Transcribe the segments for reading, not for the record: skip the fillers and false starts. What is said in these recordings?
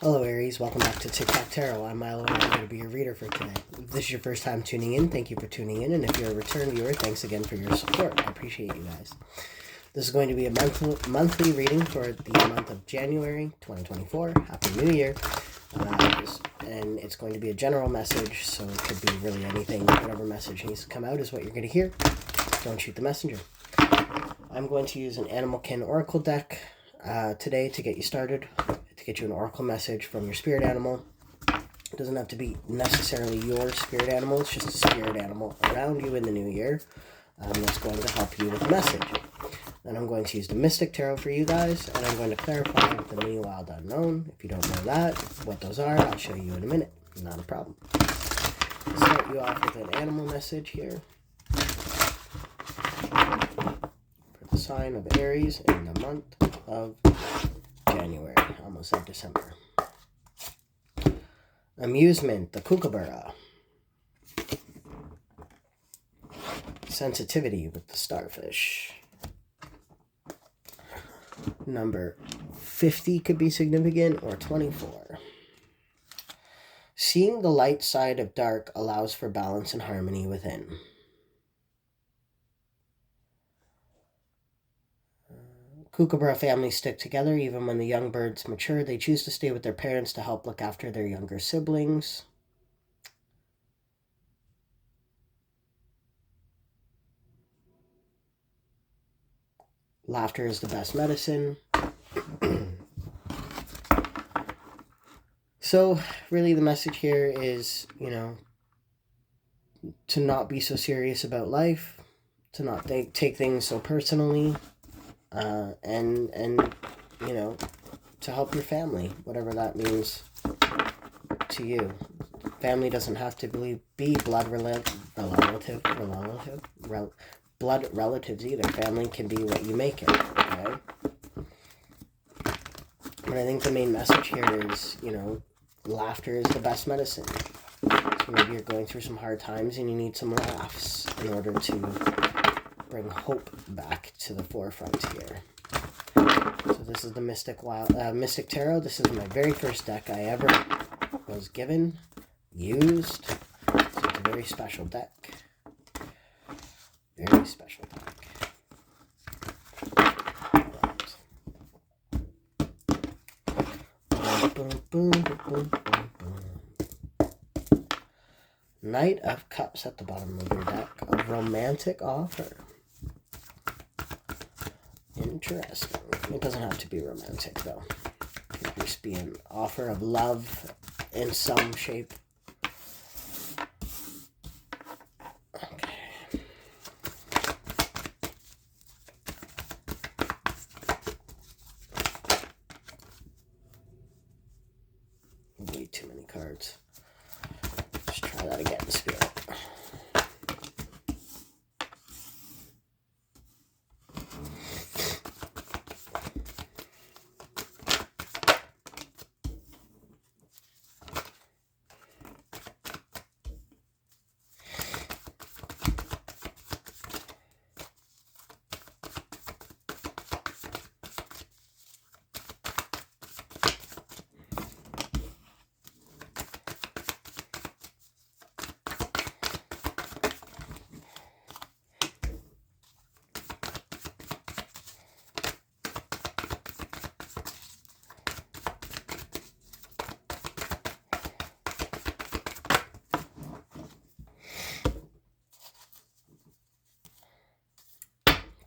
Hello Aries, welcome back to TikTok Tarot. I'm Milo and I'm going to be your reader for today. If this is your first time tuning in, thank you for tuning in, and if you're a return viewer, thanks again for your support. I appreciate you guys. This is going to be a monthly reading for the month of January 2024. Happy New Year. And it's going to be a general message, so it could be really anything. Whatever message needs to come out is what you're going to hear. Don't shoot the messenger. I'm going to use an Animalkin Oracle deck today to get you started, to get you an oracle message from your spirit animal. It doesn't have to be necessarily your spirit animal, it's just a spirit animal around you in the new year that's going to help you with a message. Then I'm going to use the Mystic Tarot for you guys, and I'm going to clarify the Mini Wild Unknown. If you don't know that, what those are, I'll show you in a minute. Not a problem. I'll start you off with an animal message here for the sign of Aries in the month of January. Almost said December. Amusement, the kookaburra. Sensitivity with the starfish. Number 50 could be significant, or 24. Seeing the light side of dark allows for balance and harmony within. Kookaburra families stick together even when the young birds mature. They choose to stay with their parents to help look after their younger siblings. Laughter is the best medicine. So, really the message here is, to not be so serious about life, to not take things so personally, and to help your family, whatever that means to you. Family doesn't have to be blood relatives either. Family can be what you make it, okay? But I think the main message here is, laughter is the best medicine. So maybe you're going through some hard times and you need some laughs in order to bring hope back to the forefront here. So this is the Mystic Tarot. This is my very first deck I ever was given, used. So it's a very special deck. Very special deck. Boom, boom, boom, boom, boom. Knight of Cups at the bottom of your deck. A romantic offer. Interesting. It doesn't have to be romantic, though. It could just be an offer of love in some shape. Okay. Way too many cards. Let's try that again, Spirit.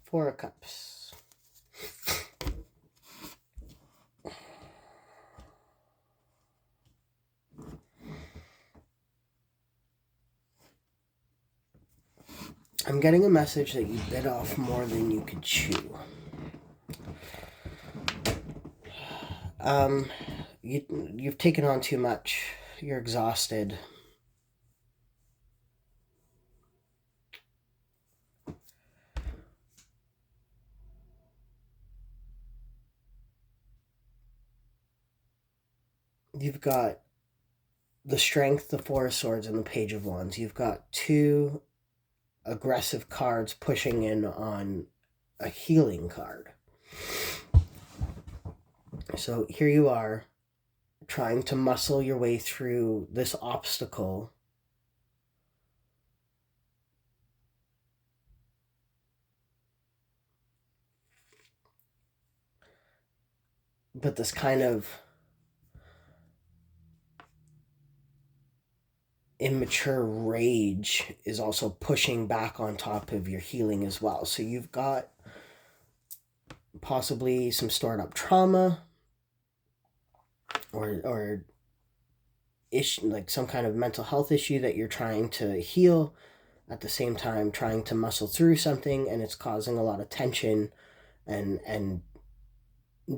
Four of Cups. I'm getting a message that you bit off more than you could chew. You've taken on too much. You're exhausted. You've got the Strength, the Four of Swords, and the Page of Wands. You've got two aggressive cards pushing in on a healing card. So here you are, trying to muscle your way through this obstacle, but this kind of immature rage is also pushing back on top of your healing as well. So you've got possibly some stored up trauma or issue, like some kind of mental health issue that you're trying to heal, at the same time trying to muscle through something, and it's causing a lot of tension and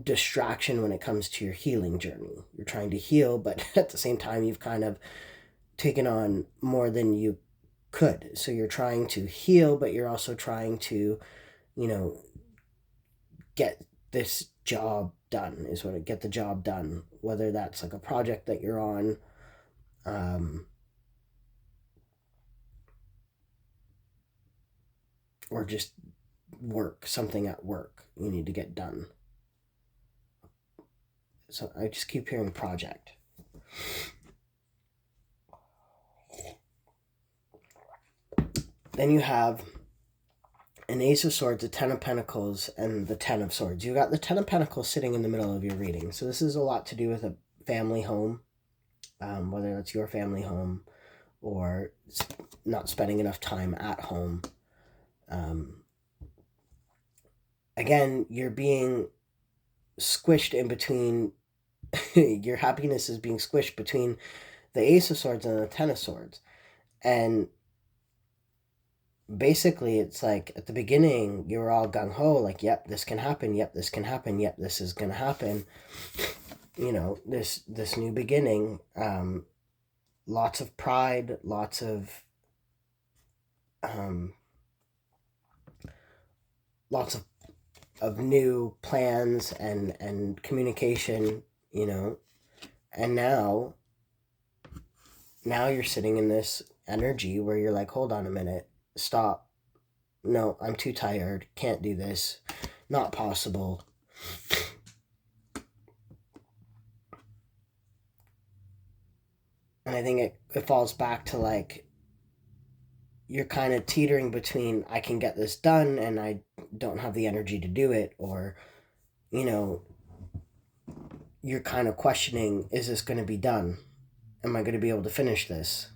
distraction when it comes to your healing journey. You're trying to heal, but at the same time you've kind of taken on more than you could. So you're trying to heal, but you're also trying to, get this job done, get the job done, whether that's like a project that you're on, or just something at work you need to get done. So I just keep hearing project. Then you have an Ace of Swords, a Ten of Pentacles, and the Ten of Swords. You got the Ten of Pentacles sitting in the middle of your reading. So this is a lot to do with a family home, whether it's your family home or not spending enough time at home. Again, you're being squished in between. Your happiness is being squished between the Ace of Swords and the Ten of Swords. And basically, it's like at the beginning, you were all gung-ho, like, yep, this can happen, yep, this can happen, yep, this is going to happen. This new beginning, lots of pride, lots of new plans and communication, and now you're sitting in this energy where you're like, hold on a minute, stop, no, I'm too tired, can't do this, not possible. And I think it falls back to like, you're kind of teetering between, I can get this done and I don't have the energy to do it, or you're kind of questioning, is this going to be done? Am I going to be able to finish this?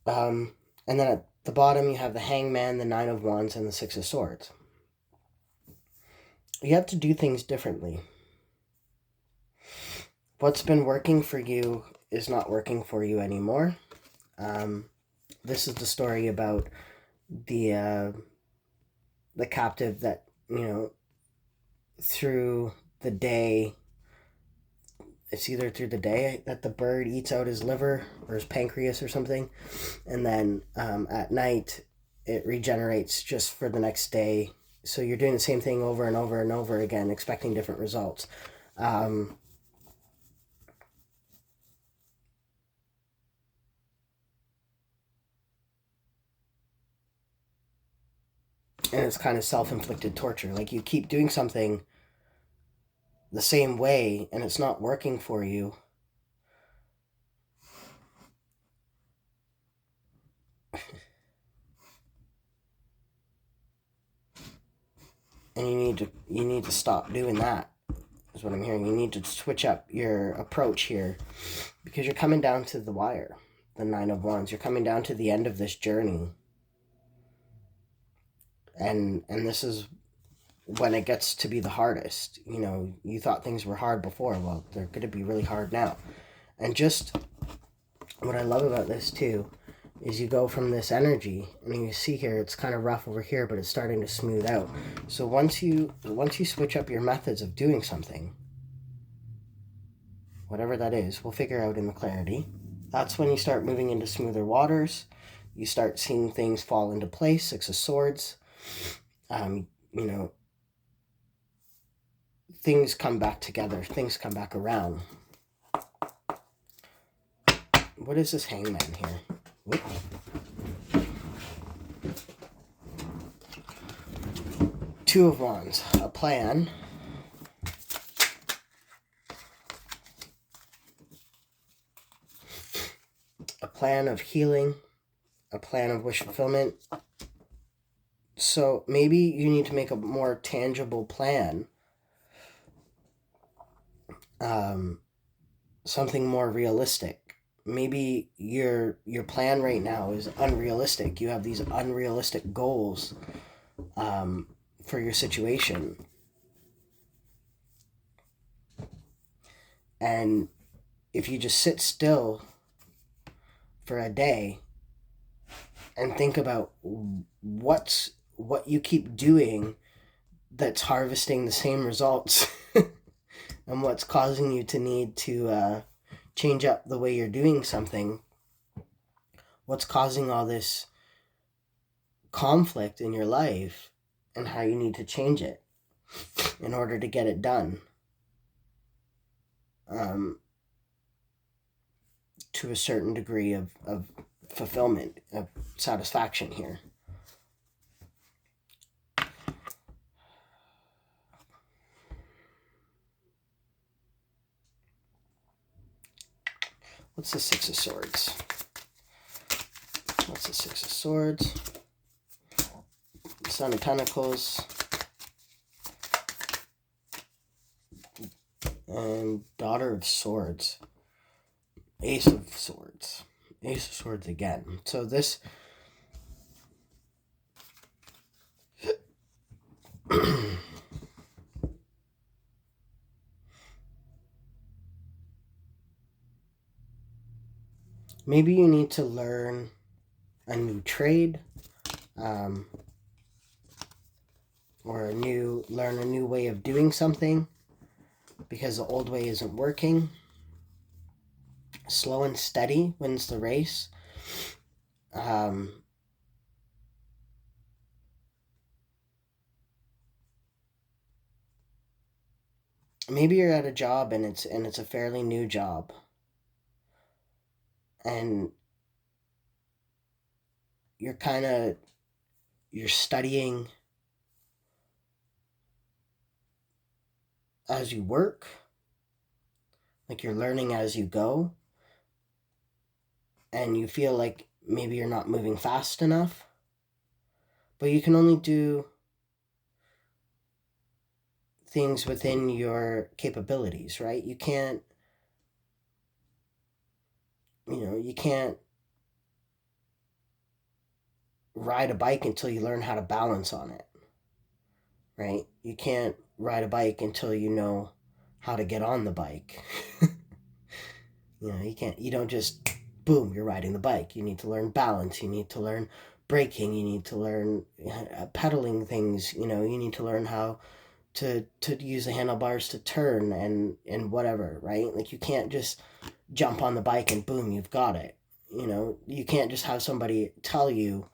And then at the bottom, you have the Hangman, the Nine of Wands, and the Six of Swords. You have to do things differently. What's been working for you is not working for you anymore. This is the story about the captive that, through the day, it's either through the day that the bird eats out his liver or his pancreas or something, and then at night it regenerates just for the next day. So you're doing the same thing over and over and over again, expecting different results. And it's kind of self-inflicted torture. Like, you keep doing something the same way and it's not working for you. And you need to stop doing that, is what I'm hearing. You need to switch up your approach here, because you're coming down to the wire, the Nine of Wands. You're coming down to the end of this journey. And this is when it gets to be the hardest. You thought things were hard before. Well, they're going to be really hard now. And just what I love about this too is you go from this energy, and you see here it's kind of rough over here, but it's starting to smooth out. So once you switch up your methods of doing something, whatever that is, we'll figure out in the clarity. That's when you start moving into smoother waters. You start seeing things fall into place. Six of Swords. Things come back together. Things come back around. What is this Hangman here? Whoop. Two of Wands, a plan. A plan of healing, a plan of wish fulfillment. So maybe you need to make a more tangible plan. Something more realistic. Maybe your plan right now is unrealistic. You have these unrealistic goals for your situation. And if you just sit still for a day and think about what you keep doing that's harvesting the same results and what's causing you to need to change up the way you're doing something, what's causing all this conflict in your life, and how you need to change it in order to get it done to a certain degree of fulfillment, of satisfaction here. What's the Six of Swords? What's the Six of Swords? Son of Pentacles. And Daughter of Swords. Ace of Swords. Ace of Swords again. So this... Maybe you need to learn a new trade, or learn a new way of doing something because the old way isn't working. Slow and steady wins the race. Maybe you're at a job and it's a fairly new job. And you're studying as you work, like you're learning as you go, and you feel like maybe you're not moving fast enough, but you can only do things within your capabilities, right? You can't ride a bike until you learn how to balance on it, right? You can't ride a bike until you know how to get on the bike. You don't just, boom, you're riding the bike. You need to learn balance. You need to learn braking. You need to learn pedaling things. You need to learn how to use the handlebars to turn and whatever, right? Like you can't just jump on the bike and boom, you've got it. You can't just have somebody tell you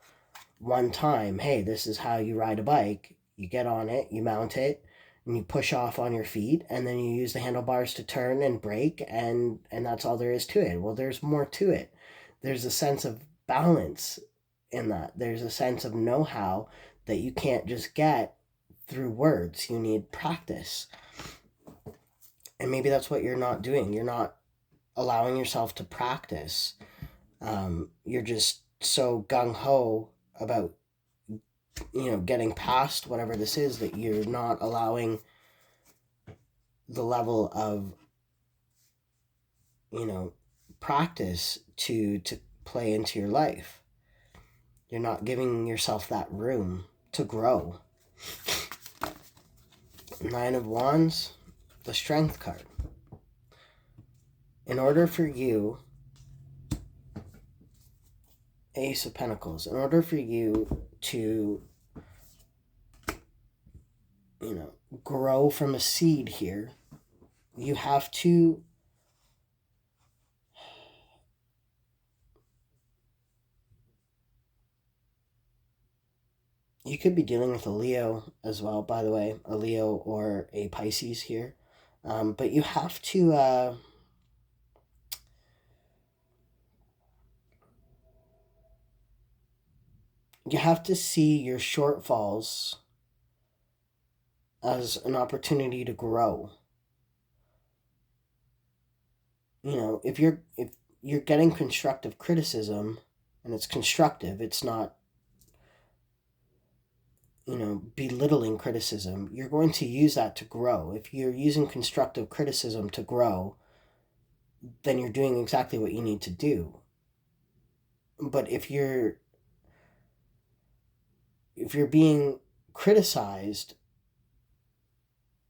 one time, hey, this is how you ride a bike. You get on it, you mount it, and you push off on your feet, and then you use the handlebars to turn and brake, and that's all there is to it. Well, there's more to it. There's a sense of balance in that. There's a sense of know-how that you can't just get through words. You need practice. And maybe that's what you're not doing. You're not allowing yourself to practice. You're just so gung-ho about getting past whatever this is that you're not allowing the level of practice to play into your life. You're not giving yourself that room to grow. Nine of Wands, the Strength card. In order for you, Ace of Pentacles, in order for you to grow from a seed here, you have to you could be dealing with a Leo as well, by the way, a Leo or a Pisces here, but you have to see your shortfalls as an opportunity to grow. You know, if you're getting constructive criticism and it's constructive, it's not, you know, belittling criticism, you're going to use that to grow. If you're using constructive criticism to grow, then you're doing exactly what you need to do. But if you're being criticized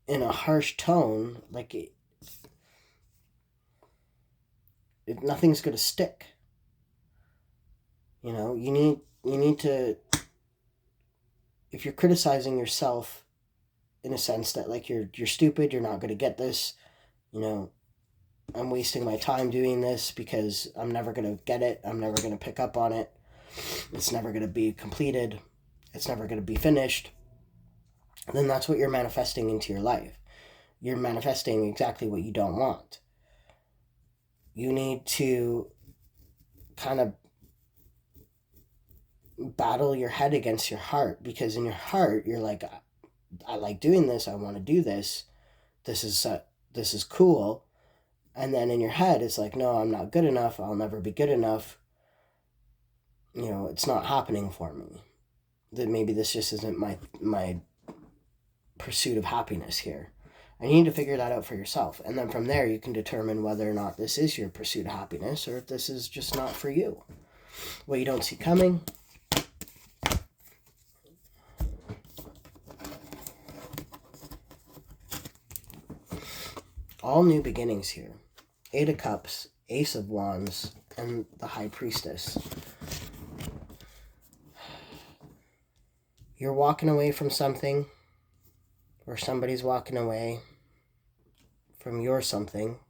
in a harsh tone, like nothing's going to stick. You know, you need to, if you're criticizing yourself in a sense that like you're stupid, you're not going to get this, you know, I'm wasting my time doing this because I'm never going to get it, I'm never going to pick up on it, it's never going to be completed, it's never going to be finished, then that's what you're manifesting into your life. You're manifesting exactly what you don't want. You need to kind of battle your head against your heart, because in your heart you're like, I like doing this, I want to do this, this is cool. And then in your head it's like, no, I'm not good enough, I'll never be good enough, you know, it's not happening for me, that maybe this just isn't my pursuit of happiness here. And you need to figure that out for yourself, and then from there you can determine whether or not this is your pursuit of happiness or if this is just not for you. What you don't see coming, all new beginnings here. 8 of Cups, Ace of Wands, and the High Priestess. You're walking away from something, or somebody's walking away from your something.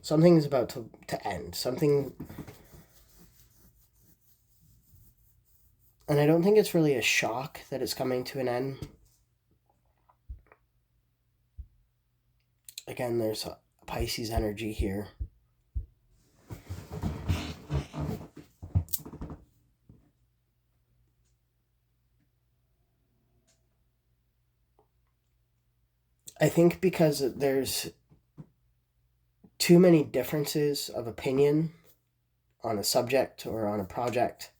Something is about to end. Something... And I don't think it's really a shock that it's coming to an end. Again, there's a Pisces energy here. I think because there's too many differences of opinion on a subject or on a project,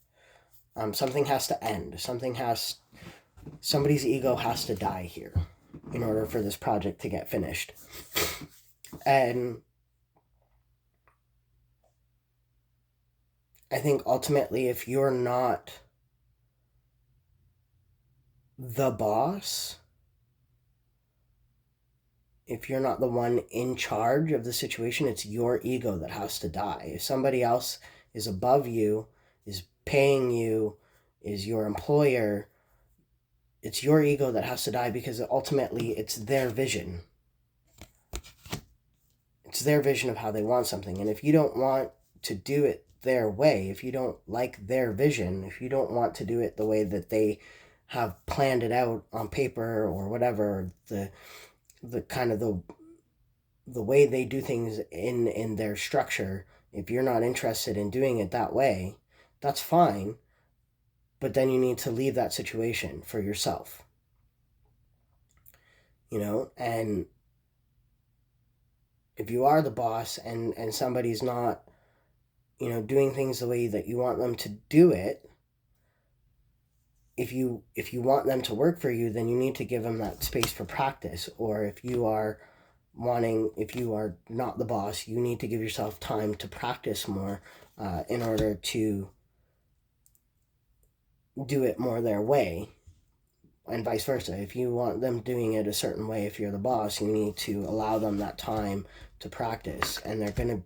something has to end. Somebody's ego has to die here in order for this project to get finished. And I think ultimately, if you're not the boss, if you're not the one in charge of the situation, it's your ego that has to die. If somebody else is above you, is paying you, is your employer, it's your ego that has to die, because ultimately it's their vision. It's their vision of how they want something. And if you don't want to do it their way, if you don't like their vision, if you don't want to do it the way that they have planned it out on paper or whatever, the kind of the way they do things in their structure, if you're not interested in doing it that way, that's fine. But then you need to leave that situation for yourself. You know, and if you are the boss and somebody's not, you know, doing things the way that you want them to do it, if you want them to work for you, then you need to give them that space for practice. Or if you are not the boss, you need to give yourself time to practice more in order to do it more their way, and vice versa. If you want them doing it a certain way, if you're the boss, you need to allow them that time to practice. And they're going to,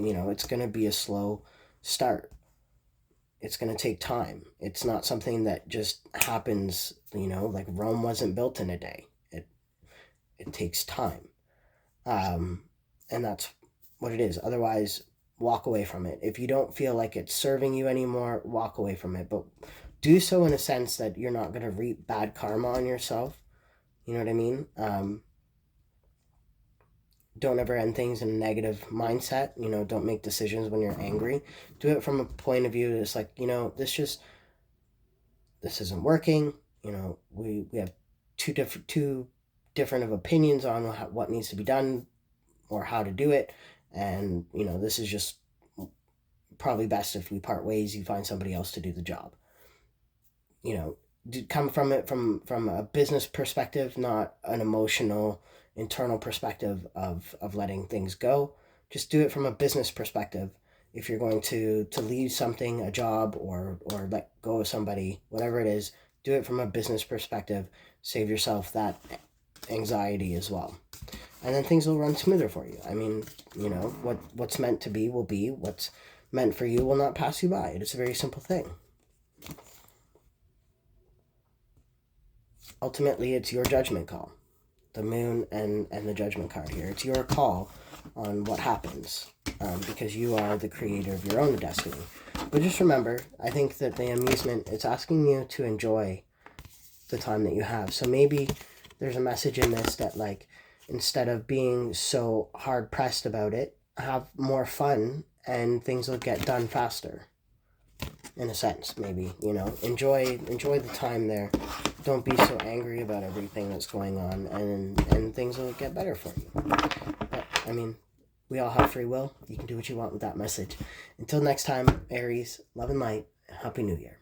you know, it's going to be a slow start. It's going to take time. It's not something that just happens, you know, like Rome wasn't built in a day. It takes time. And that's what it is. Otherwise, walk away from it. If you don't feel like it's serving you anymore, walk away from it. But do so in a sense that you're not going to reap bad karma on yourself. You know what I mean? Don't ever end things in a negative mindset. You know, don't make decisions when you're angry. Do it from a point of view that's like, you know, this isn't working. You know, we have two different of opinions on what needs to be done or how to do it. And, this is just probably best if we part ways, you find somebody else to do the job. Come from it from a business perspective, not an emotional, internal perspective of letting things go. Just do it from a business perspective. If you're going to leave something, a job, or let go of somebody, whatever it is, do it from a business perspective. Save yourself that anxiety as well. And then things will run smoother for you. I mean, what's meant to be will be. What's meant for you will not pass you by. It's a very simple thing. Ultimately, it's your judgment call. The moon and the judgment card here. It's your call on what happens, because you are the creator of your own destiny. But just remember, I think that the amusement, it's asking you to enjoy the time that you have. So maybe there's a message in this that, like, instead of being so hard pressed about it, have more fun and things will get done faster. In a sense, maybe, enjoy the time there. Don't be so angry about everything that's going on, and things will get better for you. But, I mean, we all have free will. You can do what you want with that message. Until next time, Aries, love and light. Happy New Year.